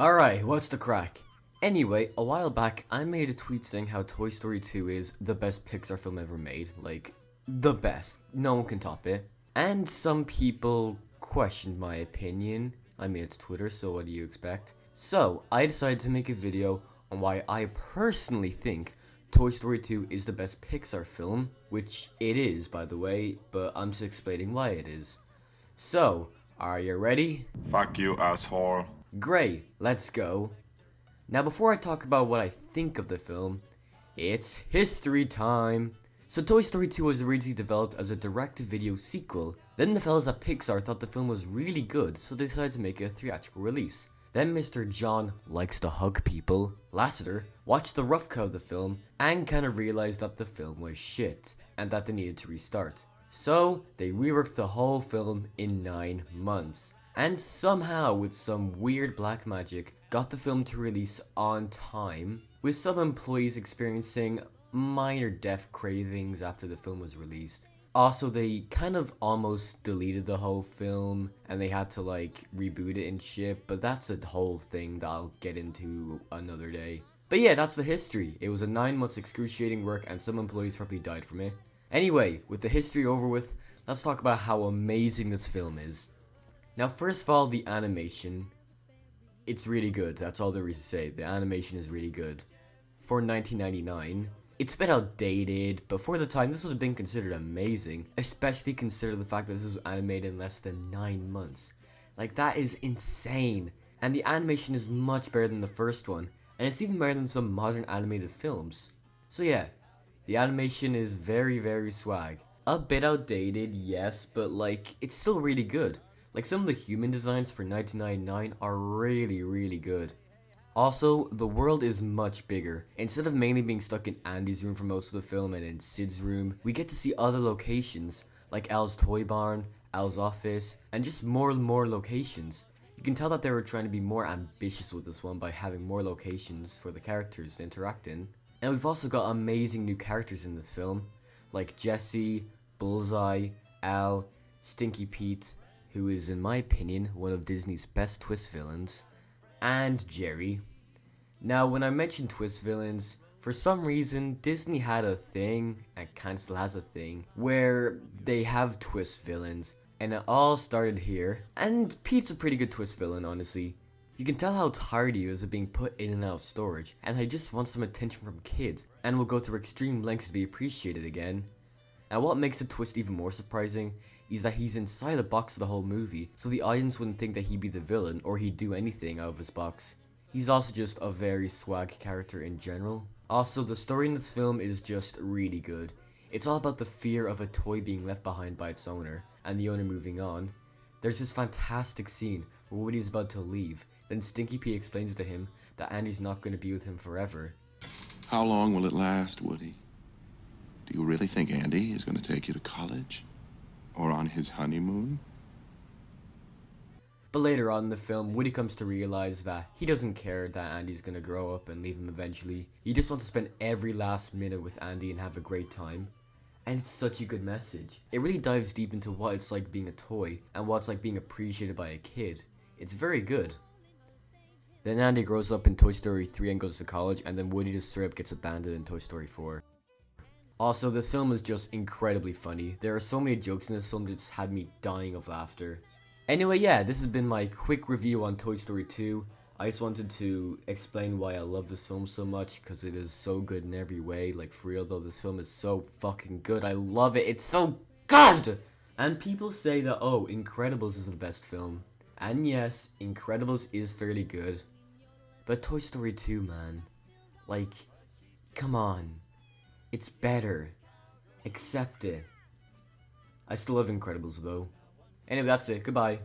Alright, what's the crack? Anyway, a while back, I made a tweet saying how Toy Story 2 is the best Pixar film ever made. Like, the best. No one can top it. And some people questioned my opinion. I mean, it's Twitter, so what do you expect? So, I decided to make a video on why I personally think Toy Story 2 is the best Pixar film, which it is, by the way, but I'm just explaining why it is. So, are you ready? Fuck you, asshole. Great, let's go. Now before I talk about what I think of the film, it's history time. So Toy Story 2 was originally developed as a direct-to-video sequel. Then the fellas at Pixar thought the film was really good, so they decided to make a theatrical release. Then Mr. John likes to hug people, Lasseter, watched the rough cut of the film and kind of realized that the film was shit and that they needed to restart. So they reworked the whole film in 9 months. And somehow, with some weird black magic, got the film to release on time, with some employees experiencing minor death cravings after the film was released. Also, they kind of almost deleted the whole film, and they had to like reboot it and shit, but that's a whole thing that I'll get into another day. But yeah, that's the history. It was a 9 months excruciating work, and some employees probably died from it. Anyway, with the history over with, let's talk about how amazing this film is. Now, first of all, the animation, it's really good. That's all there is to say. The animation is really good. For 1999, it's a bit outdated, but for the time, this would have been considered amazing. Especially consider the fact that this was animated in less than 9 months. Like, that is insane. And the animation is much better than the first one, and it's even better than some modern animated films. So yeah, the animation is very, very swag. A bit outdated, yes, but like, it's still really good. Like, some of the human designs for 1999 are really, really good. Also, the world is much bigger. Instead of mainly being stuck in Andy's room for most of the film and in Sid's room, we get to see other locations, like Al's toy barn, Al's office, and just more and more locations. You can tell that they were trying to be more ambitious with this one by having more locations for the characters to interact in. And we've also got amazing new characters in this film, like Jessie, Bullseye, Al, Stinky Pete, who is, in my opinion, one of Disney's best twist villains, and Jerry. Now, when I mention twist villains, for some reason, Disney had a thing, and kind of still has a thing, where they have twist villains, and it all started here. And Pete's a pretty good twist villain, honestly. You can tell how tired he is of being put in and out of storage, and he just wants some attention from kids, and will go through extreme lengths to be appreciated again. And what makes the twist even more surprising is that he's inside the box of the whole movie, so the audience wouldn't think that he'd be the villain or he'd do anything out of his box. He's also just a very swag character in general. Also, the story in this film is just really good. It's all about the fear of a toy being left behind by its owner, and the owner moving on. There's this fantastic scene where Woody's about to leave, then Stinky Pete explains to him that Andy's not going to be with him forever. How long will it last, Woody? Do you really think Andy is going to take you to college? Or on his honeymoon? But later on in the film, Woody comes to realize that he doesn't care that Andy's gonna grow up and leave him eventually. He just wants to spend every last minute with Andy and have a great time. And it's such a good message. It really dives deep into what it's like being a toy and what it's like being appreciated by a kid. It's very good. Then Andy grows up in Toy Story 3 and goes to college, and then Woody just straight up gets abandoned in Toy Story 4. Also, this film is just incredibly funny. There are so many jokes in this film that just had me dying of laughter. Anyway, yeah, this has been my quick review on Toy Story 2. I just wanted to explain why I love this film so much, because it is so good in every way. Like, for real though, this film is so fucking good. I love it. It's so good! And people say that, oh, Incredibles is the best film. And yes, Incredibles is fairly good. But Toy Story 2, man. Like, come on. It's better. Accept it. I still love Incredibles though. Anyway, that's it. Goodbye.